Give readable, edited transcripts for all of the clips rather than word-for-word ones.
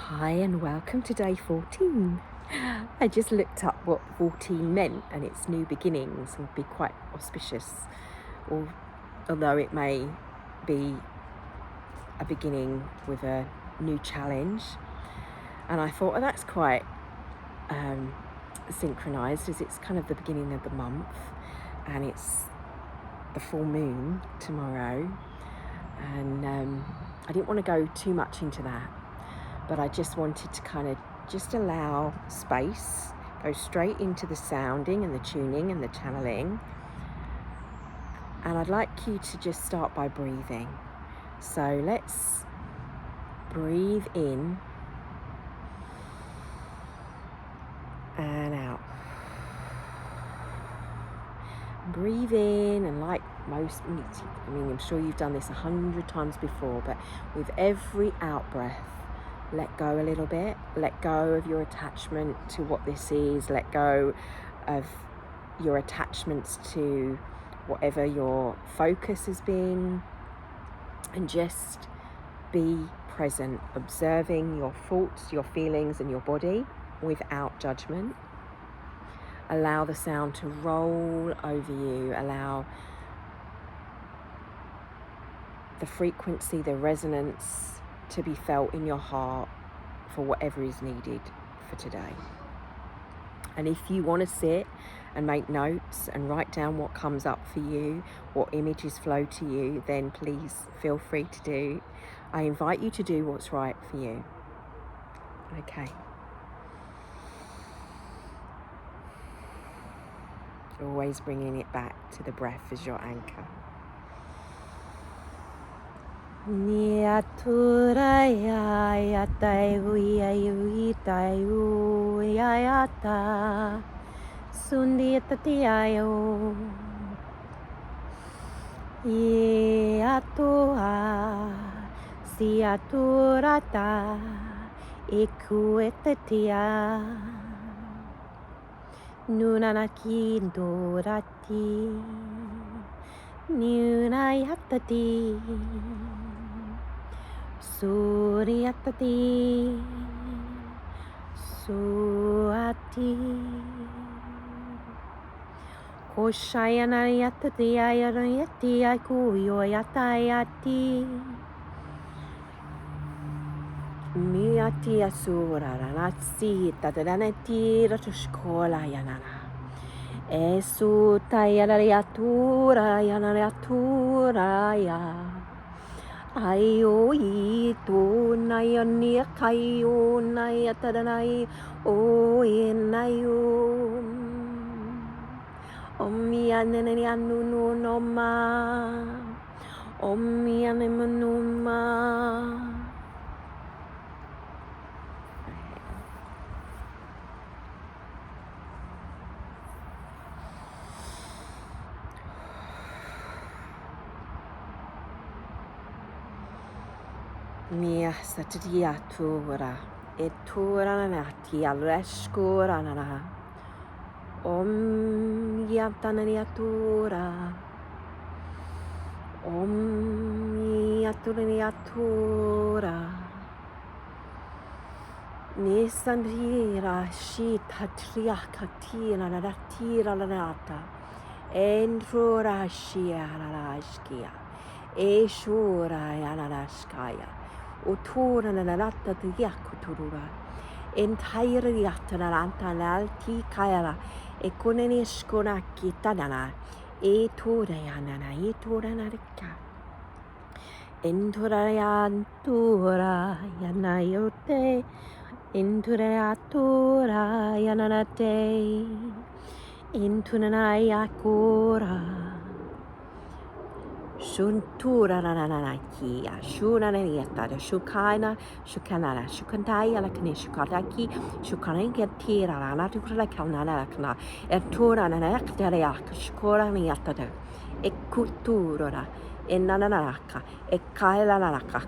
Hi and welcome to day 14. I just looked up what 14 meant, and it's new beginnings and be quite auspicious, although it may be a beginning with a new challenge. And I thought, that's quite synchronized, as it's kind of the beginning of the month and it's the full moon tomorrow. And I didn't want to go too much into that, but I just wanted to kind of just allow space, go straight into the sounding and the tuning and the channeling. And I'd like you to just start by breathing. So let's breathe in and out. Breathe in, and like most, I'm sure you've done this 100 times before, but with every out breath, let go a little bit. Let go of your attachment to what this is. Let go of your attachments to whatever your focus has been, and just be present, observing your thoughts, your feelings, and your body without judgment. Allow the sound to roll over you. Allow the frequency, the resonance to be felt in your heart for whatever is needed for today. And if you want to sit and make notes and write down what comes up for you, what images flow to you, then please feel free to do. I invite you to do what's right for you. Okay. Always bringing it back to the breath as your anchor. Niatura ya tai ui tai ui ta sundi tatiayo iatua si aturata ekuetatia nunanaki dorati nunayatati Suryatati Suati Koshayanayatati Ayarayati Akuyoyatayati Miyati Asura Ranatsi Tatadanati Ratushkola Yanana Esu Tayanayatura Yanaratura Ya Ayo ito na yan niya kayo na yatadanay o inayo Omiyan na niyan nunoma Omiyan na manuma Mia satadiatura etura nati alrescura nana Om yatananiatura Om yaturaniatura Nisandira shita triakatina naratira lanata Endrura shia narashkia Eshura yanarashkaya Utura nanata yakuturura Entire yatanaranta nalti kaira Ekuneni skona kitanana Etura yanana etura narika Entura yantura yanayote Entura yatura yananate Entunana yakura Shuntura nananakia, shunananiata, shukaina, shukanana, shukantaya lakane, shukataki, shukanangatira, natukula kananakna, etura nanakariak, shukoraniata, ekutura, enananaka, ekailanaka,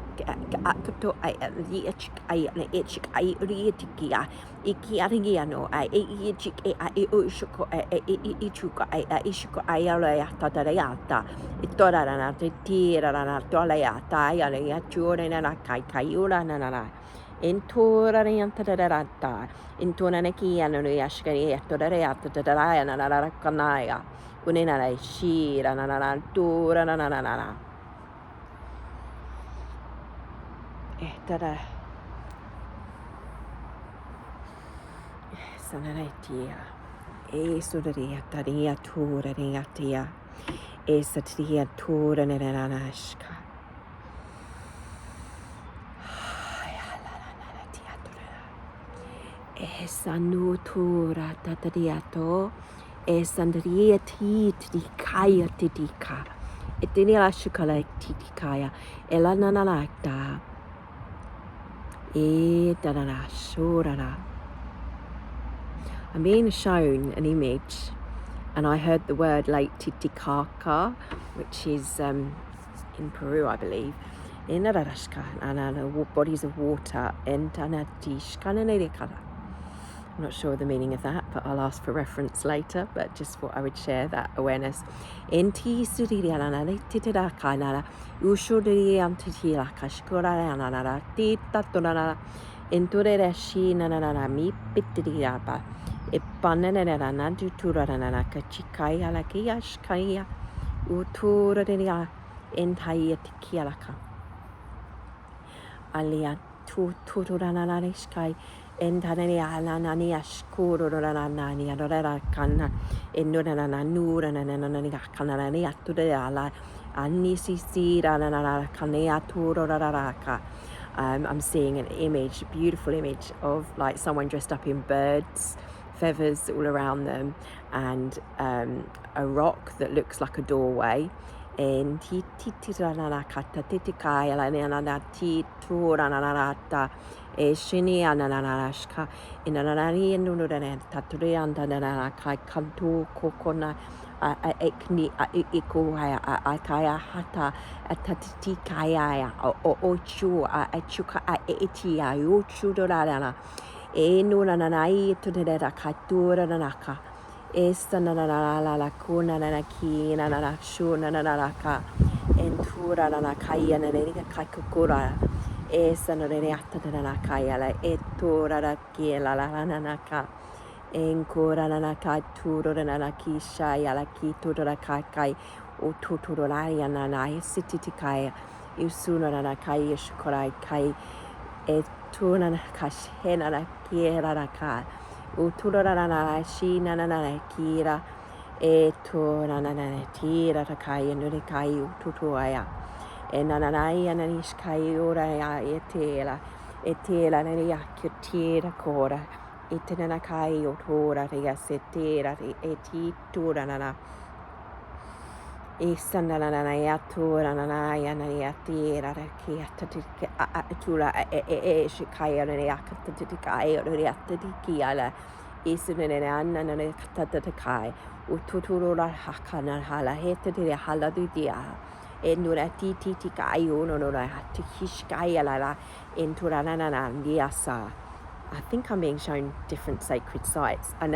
akuto, I itchik, I rietikia, ikiariano, I itchik, I ushuko, ichuka, I ishuko, I alayata, Itorana, tira, toleata, yale, chura, nana, kai, kaiura, nana. Intorariantararata, Intonanakianuriashkari, Torariataranarakanaya, Uninara Shira Nanantura. Tada Sanaretia, Esudaria, Taria, Turariatia, Esatria, Turanashka. Esanutura tatariato, esandria titikaya titika, etenia shukala titikaya, elananakta, etanana shurara. I'm being shown an image, and I heard the word Lake Titicaca, which is in Peru, I believe, in Narashka, and bodies of water, and Tanatishkananekala. I'm not sure of the meaning of that, but I'll ask for reference later, but just thought I would share that awareness. Enti sudiriana titirakanara, ushudiriantila kashkurana, titatunana, entureshi nanana, mi pitiriaba, epanana, duturana, kachikaya, lakiashkaya, uturaria, entayetikialaka. Alia tuturananishkai. Entanania Lanania Skuro Ranania Rana Enurana Nura Nanania Canania to the Ala Anisi Ranana Canea Turaraka. I'm seeing an image, beautiful image of like someone dressed up in birds, feathers all around them, and a rock that looks like a doorway. And Shini ananarashka in ananari nuran taturianda kai kantu kokona ekni ikuaya akaya hata atati kaya o ochu achuka etia uchu dorana enunanai to the katura nanaka estananala la kuna nanaki nanashuna nanaka entura nanakaya naneka kakura Esanoriata nanakaya la etura kiela la nanaka enkora nanaka turo nanaki shaya la kitura kakai o tuturaya nanai sititikaya usuna nanakai shkorai kai etuna nakash hena kiera naka utura nanashi nananakira etura nananatira takai nurikai tutuaya Enanai and Ishkai ora etela nania cutira cora, etenanakai otora, yasetera, etiturana, esananayatura, nanayatira, kiatatula, shikaya, neakatatikai, or reatatikiala, isunanana, and katatakai, ututura hakana hala, hetatia haladudia. Enurati tikayo no tikishkaya la enturanana diasa. I think I'm being shown different sacred sites. Though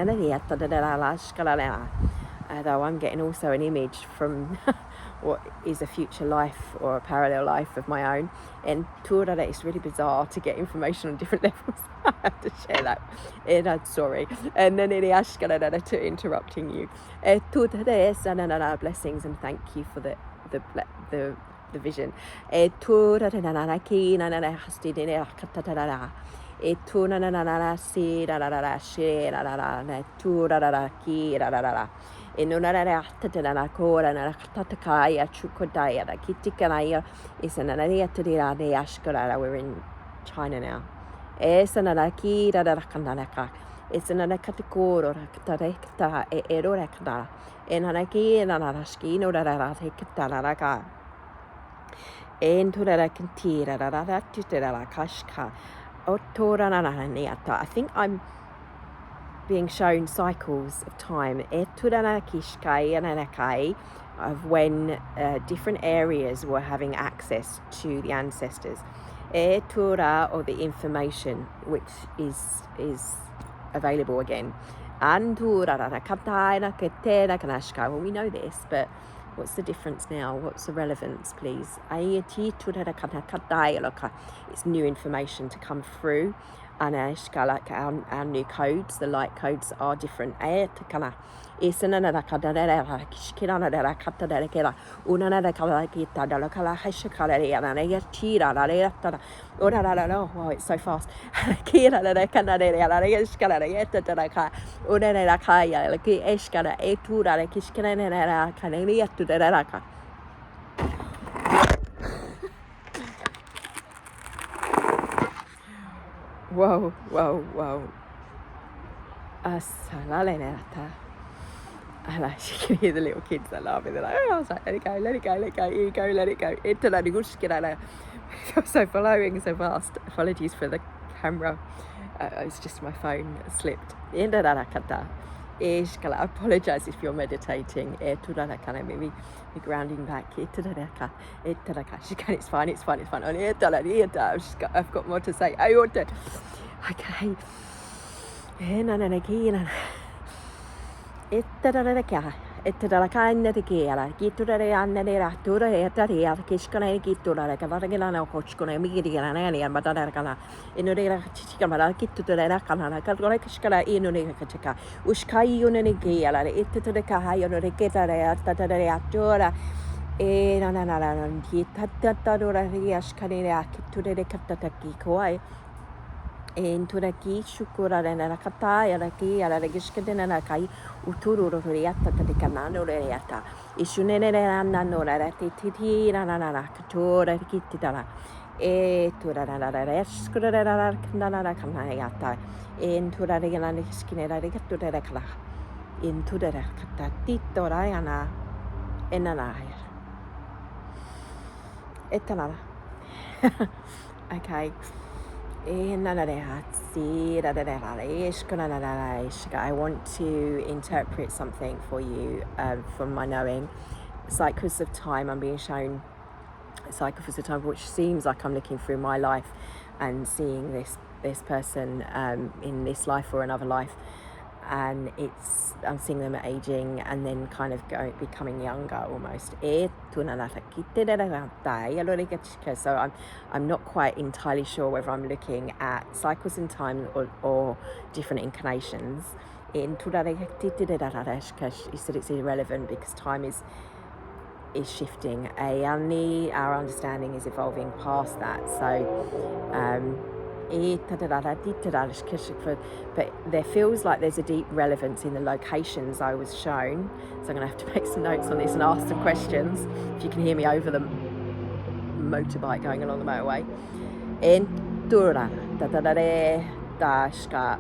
I'm getting also an image from what is a future life or a parallel life of my own. And Turara, it's really bizarre to get information on different levels. I have to share that. And I'm sorry. And then to interrupting you. Blessings and thank you for the vision. We're in China now. It's another category enhanaki enanaraski no rarate kitaraka enturara kintira raratitera kashka otorananiata. I think I'm being shown cycles of time eturanakishkai and of when different areas were having access to the ancestors. Etura, or the information which is available again. Well, we know this, but What's the difference now? What's the relevance, please? It's new information to come through. Like our new codes, the light codes are different. Wow, it's so fast. Whoa, whoa, whoa. I like, you can hear the little kids that laughing. They're like, oh, I was like, let it go, let it go, let it go, here you go, let it go. I'm so following so fast. Apologies for the camera. It's just my phone slipped. I apologise if you're meditating. Maybe grounding back. It's fine, it's fine, it's fine. I've got more to say. Okay. Enturaki shukura na kata ya raki ala regishkena na kai uturu riata tadikanano reata ishunene na no la titi na katora kitidala e turana reskura na kanana kanayata entura regana skinera regatura kala intura kata titorayana enanaya etanala. Okay. I want to interpret something for you from my knowing. Cycles of time, I'm being shown cycles of time, which seems like I'm looking through my life and seeing this person in this life or another life, and I'm seeing them aging and then kind of becoming younger almost. So I'm not quite entirely sure whether I'm looking at cycles in time or different incarnations. He said it's irrelevant because time is shifting. Our understanding is evolving past that. So but there feels like there's a deep relevance in the locations I was shown. So I'm going to have to make some notes on this and ask some questions. If you can hear me over the motorbike going along the motorway.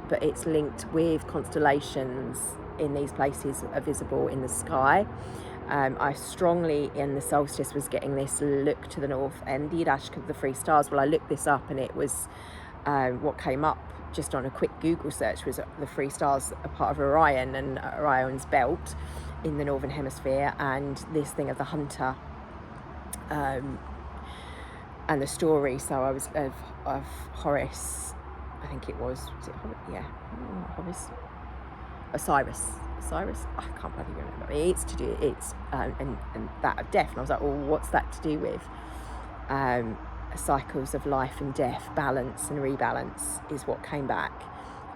But it's linked with constellations in these places are visible in the sky. I strongly in the solstice was getting this look to the north and the three stars. Well, I looked this up and it was what came up just on a quick Google search was the three stars are part of Orion and Orion's belt in the northern hemisphere, and this thing of the hunter and the story. So I was of Horus, I think it was it Horus? Yeah, Horus, Osiris, I can't bloody remember. It's to do and that of death, and I was like, well, what's that to do with cycles of life and death? Balance and rebalance is what came back,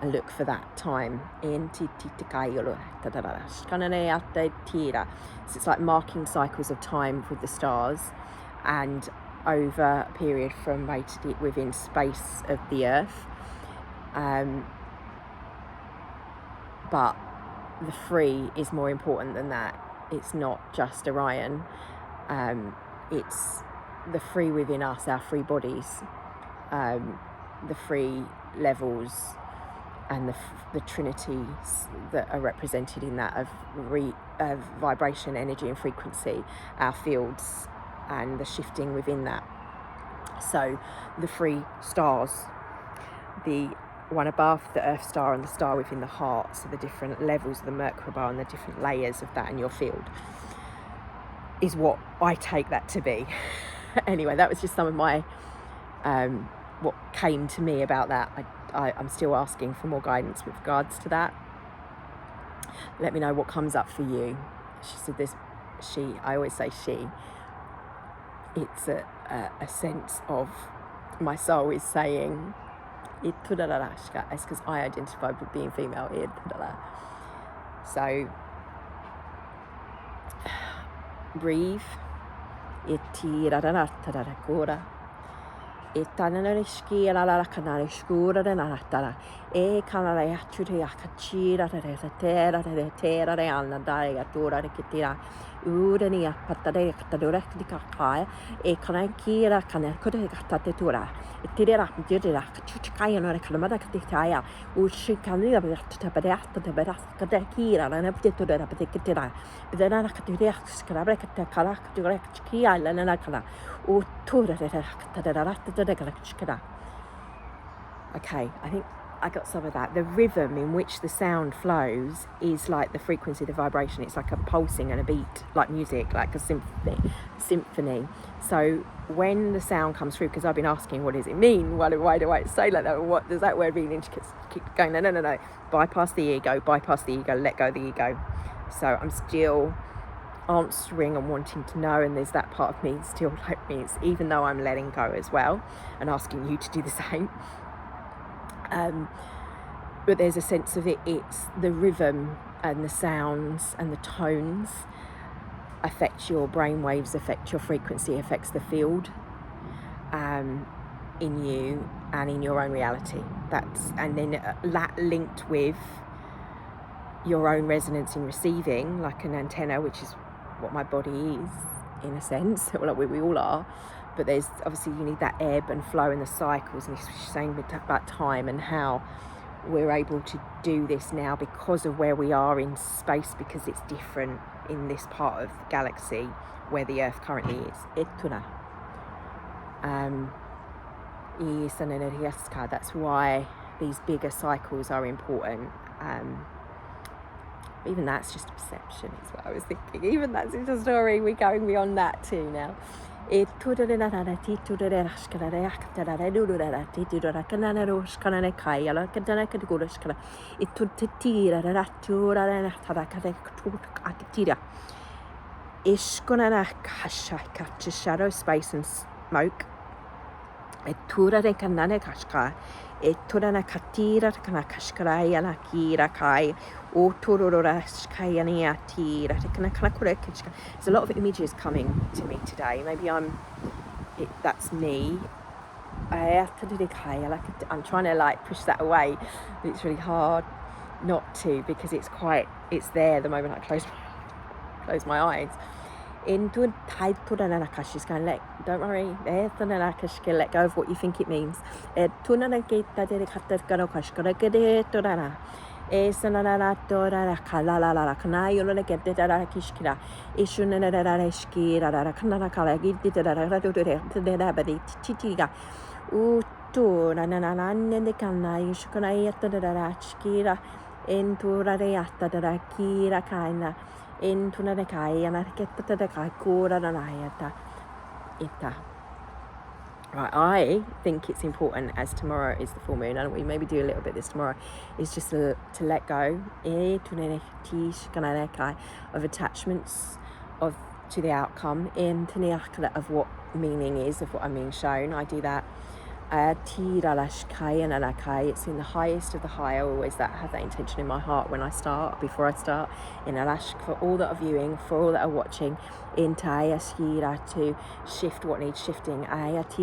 and look for that time in so it's like marking cycles of time with the stars and over a period from within space of the earth, but the three is more important than that. It's not just Orion, it's the three within us, our three bodies, the three levels, and the trinities that are represented in that of vibration, energy and frequency, our fields and the shifting within that. So the three stars, the one above the Earth star and the star within the heart, so the different levels of the Merkaba and the different layers of that in your field, is what I take that to be. Anyway, that was just some of my what came to me about that. I'm still asking for more guidance with regards to that. Let me know what comes up for you. she, I always say she, it's a sense of my soul is saying, it's because I identify with being female. So breathe. E tanana skira la canale scura de natara e canale aturi a cacira de terra de terra de anna dai atura de kitira urani a patare catadora di cacaya e canakira canacode catatura e tirera dirira chuchkaya no reclamada cataya ushikanira to beata de berasca de kira and aptito de apetitira then I could do the scrabble calac direct kia and anacala. Okay, I think I got some of that. The rhythm in which the sound flows is like the frequency, the vibration. It's like a pulsing and a beat, like music, like a symphony. So when the sound comes through, because I've been asking, what does it mean? Why do I say like that? What does that word mean? And she keeps going, no. Bypass the ego, let go of the ego. So I'm still answering and wanting to know, and there's that part of me still like me, it's even though I'm letting go as well and asking you to do the same, but there's a sense of it's the rhythm and the sounds and the tones affect your brain waves, affect your frequency, affects the field in you and in your own reality. And then that linked with your own resonance in receiving, like an antenna, which is what my body is in a sense, like we all are, but there's obviously you need that ebb and flow in the cycles, and she's saying about time and how we're able to do this now because of where we are in space, because it's different in this part of the galaxy where the Earth currently is. That's why these bigger cycles are important. Even that's just a perception, is what I was thinking. Even that's just a story. We're going beyond that too now. Shadow, space and smoke. E torana katira kana kashkaraya na kira kai o torora skayania tira kana kura. There's a lot of images coming to me today. Maybe that's me. I'm trying to like push that away. It's really hard not to, because it's there the moment I close my eyes. She's going, don't worry, let go of what you think it means. Right, I think it's important, as tomorrow is the full moon, and we maybe do a little bit this tomorrow, is just to let go of attachments to the outcome, of what meaning is, of what I'm being shown. I do that. It's in the highest of the high. I always have that intention in my heart before I start. In Alash, for all that are viewing, for all that are watching, in Tayashira, to shift what needs shifting. It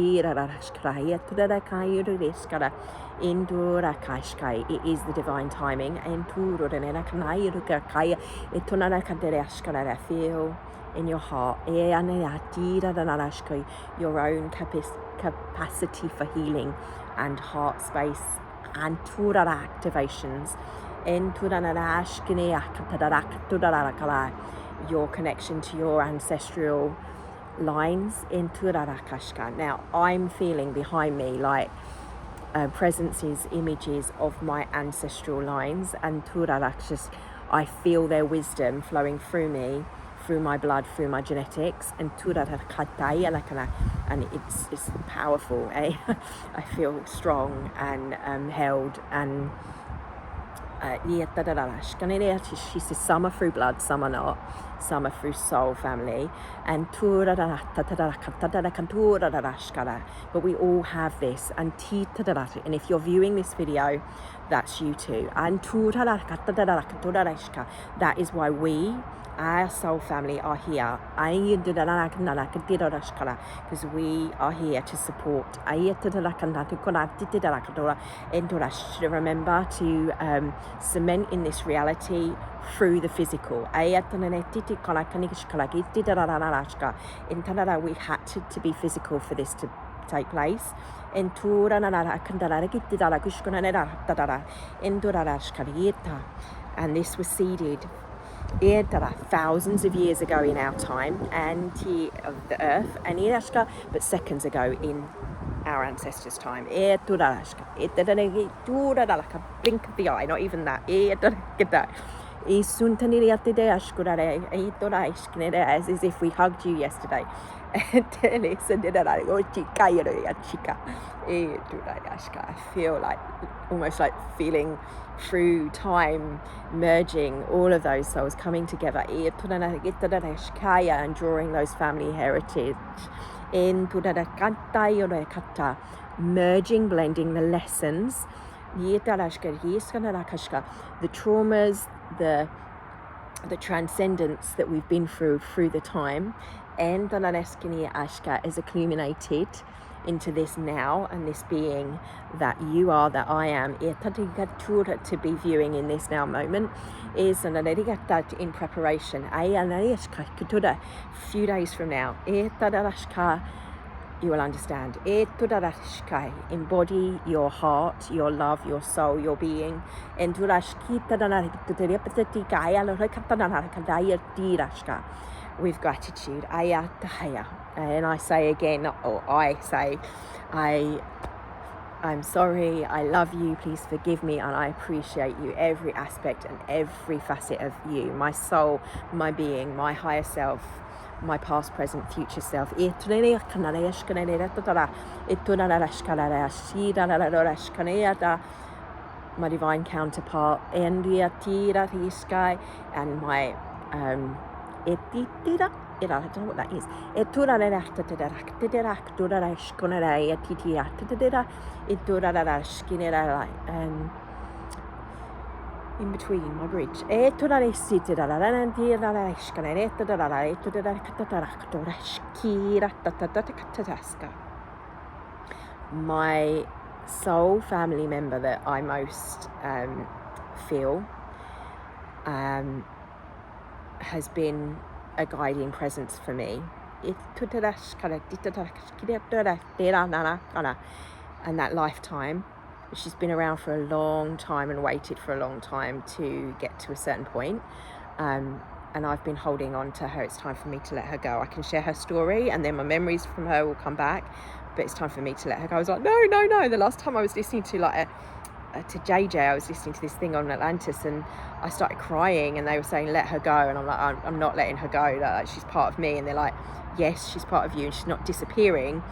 is the divine timing. Feel in your heart your own capacity for healing and heart space and activations. Your connection to your ancestral lines. Now I'm feeling behind me like presences, images of my ancestral lines, and I feel their wisdom flowing through me, through my blood, through my genetics, and it's powerful. I feel strong and held and She says some are through blood, some are not. Some are through soul family. And but we all have this. And if you're viewing this video, that's you too. And that is why we, our soul family, are here. Because we are here to support. Remember to cement in this reality through the physical. We had to be physical for this to take place. And this was seeded thousands of years ago in our time and of the earth, but seconds ago in our ancestors' time. Blink of the eye, not even that. As if we hugged you yesterday. I feel like almost like feeling through time, merging all of those souls coming together and drawing those family heritage. Merging, blending the lessons, the traumas, the transcendence that we've been through the time, and is accumulated into this now and this being that you are, that I am, to be viewing in this now moment is in preparation. A few days from now, you will understand. Embody your heart, your love, your soul, your being. With gratitude. And I say again, or I say, I'm sorry, I love you, please forgive me, and I appreciate you, every aspect and every facet of you, my soul, my being, my higher self, my past, present, future self. My divine counterpart, and my I don't know what that is. In between my bridge. My soul family member that I most feel has been a guiding presence for me. And that lifetime, she's been around for a long time and waited for a long time to get to a certain point. And I've been holding on to her. It's time for me to let her go. I can share her story and then my memories from her will come back, but it's time for me to let her go. I was like, no. The last time I was listening to to JJ, I was listening to this thing on Atlantis and I started crying and they were saying let her go, and I'm like, I'm not letting her go, like, she's part of me. And they're like, yes, she's part of you and she's not disappearing,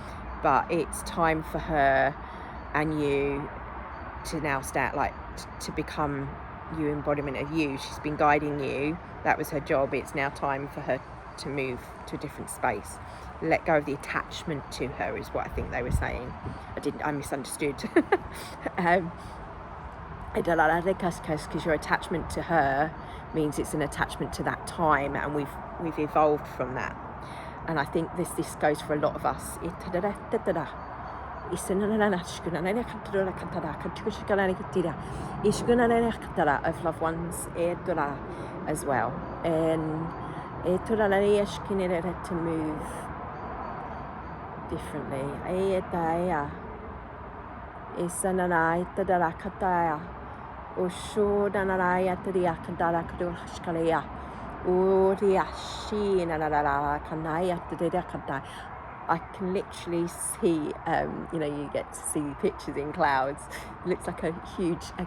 but it's time for her and you to now start to become you, embodiment of you. She's been guiding you, that was her job, it's now time for her to move to a different space. Let go of the attachment to her is what I think they were saying. I misunderstood. Because your attachment to her means it's an attachment to that time, and we've evolved from that. And I think this goes for a lot of us. Of loved ones as well. And to move differently. I can literally see, you get to see pictures in clouds. It looks like a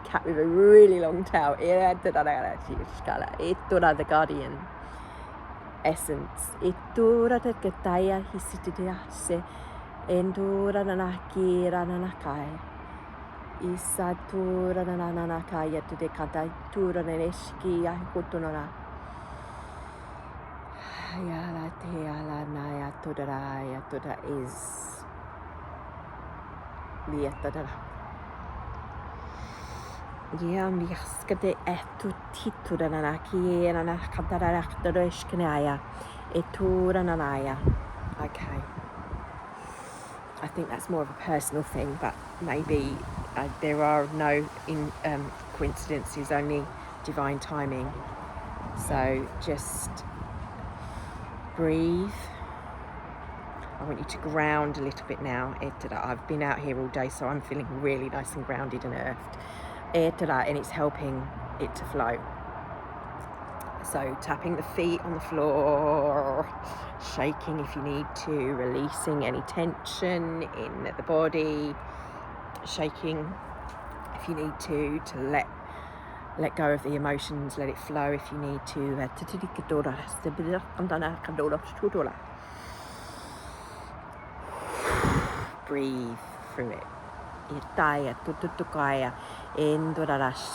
cat with a really long tail. The guardian essence. Isa tura na na na kaya to de kata tura na eski ya kotonora. Ya la te ala na ya toda is lietadara. Ya miaskade etu titura na na ki na na kantara esknaya etura na na ya. Okay. I think that's more of a personal thing, but maybe there are no coincidences, only divine timing. So just breathe. I want you to ground a little bit now. I've been out here all day, so I'm feeling really nice and grounded and earthed. And it's helping it to flow. So tapping the feet on the floor, shaking if you need to, releasing any tension in the body, shaking if you need to let go of the emotions, let it flow if you need to. Breathe through it.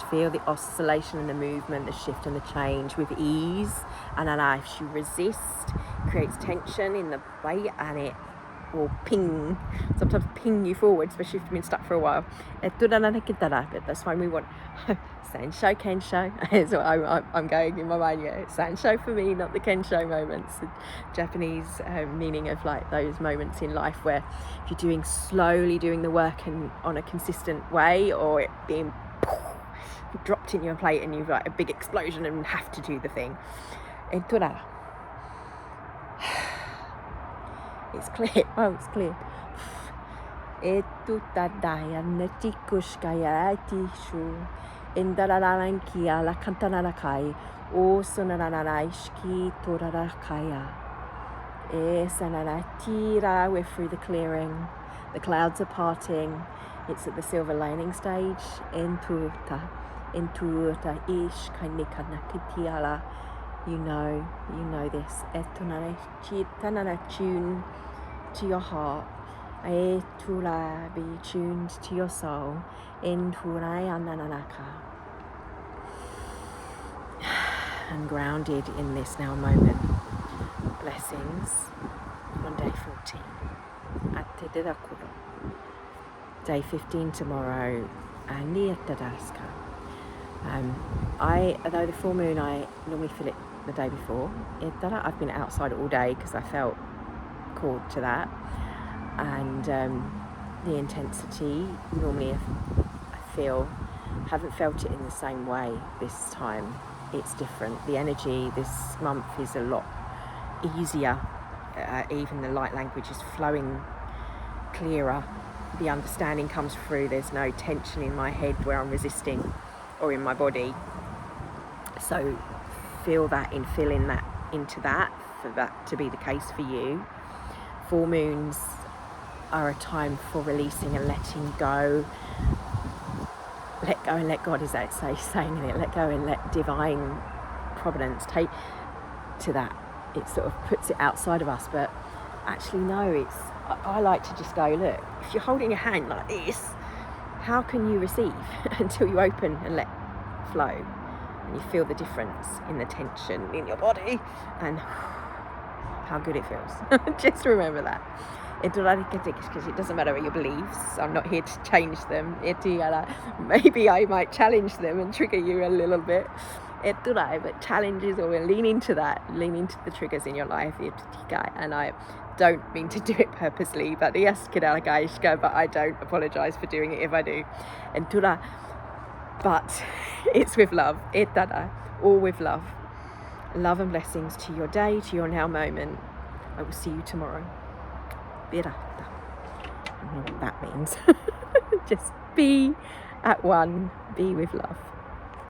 Feel the oscillation and the movement, the shift and the change with ease. And if you resist, creates tension in the body and it will sometimes ping you forward, especially if you've been stuck for a while. But that's why we want Sansho, Kensho is what I'm going in my mind. Yeah, Sansho for me, not the Kensho moments. The Japanese meaning of like those moments in life where if you're slowly doing the work and on a consistent way, or it being dropped in your plate and you've like a big explosion and have to do the thing. It's clear. Oh, it's clear. Etutadaya netikushkaya tishu indararankia la kantanarakai o sonaranaishki torarakaya. Esananatira, we're through the clearing. The clouds are parting. It's at the silver lining stage. Entuta ish kanikanakitiala. You know this. Tune to your heart. Be tuned to your soul. And grounded in this now moment. Blessings on day 14. Day 15 tomorrow. Although the full moon, I normally feel it the day before. I've been outside all day because I felt called to that, and the intensity normally I haven't felt it in the same way this time. It's different. The energy this month is a lot easier. Even the light language is flowing clearer. The understanding comes through. There's no tension in my head where I'm resisting or in my body. So feel that in filling that into that, for that to be the case for you. Full moons are a time for releasing and letting go. Let go and let God, is that saying it? Let go and let divine providence take to that. It sort of puts it outside of us, but actually no, I like to just go, look, if you're holding your hand like this, how can you receive until you open and let flow? And you feel the difference in the tension in your body and how good it feels. Just remember that. Because it doesn't matter your beliefs. I'm not here to change them. Maybe I might challenge them and trigger you a little bit. But challenges, or lean into that. Lean into the triggers in your life. And I don't mean to do it purposely, but but I don't apologise for doing it if I do. But it's with love. All with love. Love and blessings to your day, to your now moment. I will see you tomorrow. Birata. I don't know what that means. Just be at one. Be with love.